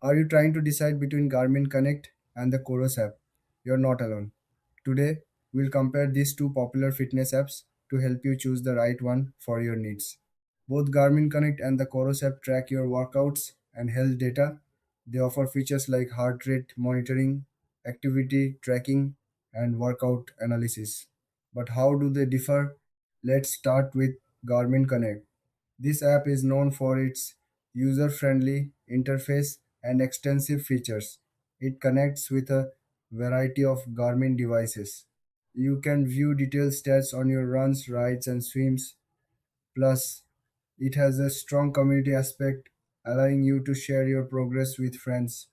Are you trying to decide between Garmin Connect and the Coros app? You're not alone. Today, we'll compare these two popular fitness apps to help you choose the right one for your needs. Both Garmin Connect and the Coros app track your workouts and health data. They offer features like heart rate monitoring, activity tracking, and workout analysis. But how do they differ? Let's start with Garmin Connect. This app is known for its user friendly interface and extensive features. It connects with a variety of Garmin devices. You can view detailed stats on your runs, rides, and swims. Plus, it has a strong community aspect, allowing you to share your progress with friends.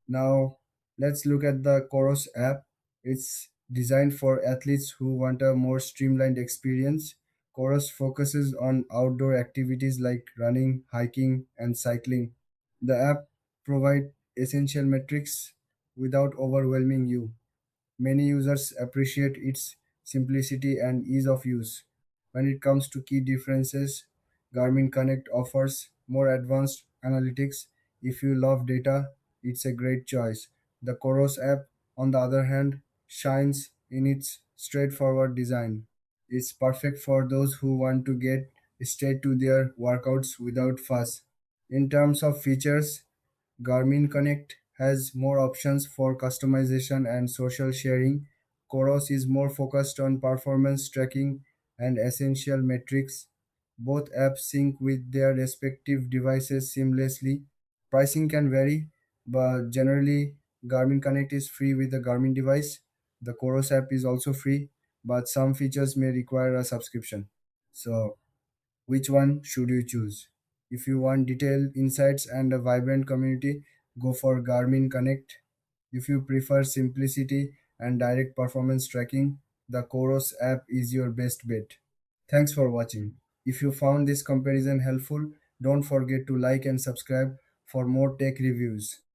Now, let's look at the Coros app. It's designed for athletes who want a more streamlined experience. Coros focuses on outdoor activities like running, hiking, and cycling. The app provides essential metrics without overwhelming you. Many users appreciate its simplicity and ease of use. When it comes to key differences, Garmin Connect offers more advanced analytics. If you love data, it's a great choice. The Coros app, on the other hand, shines in its straightforward design. It's perfect for those who want to get straight to their workouts without fuss. In terms of features, Garmin Connect has more options for customization and social sharing. Coros is more focused on performance tracking and essential metrics. Both apps sync with their respective devices seamlessly. Pricing can vary, but generally, Garmin Connect is free with the Garmin device. The Coros app is also free, but some features may require a subscription. So, which one should you choose? If you want detailed insights and a vibrant community, go for Garmin Connect. If you prefer simplicity and direct performance tracking, the Coros app is your best bet. Thanks for watching. If you found this comparison helpful, don't forget to like and subscribe for more tech reviews.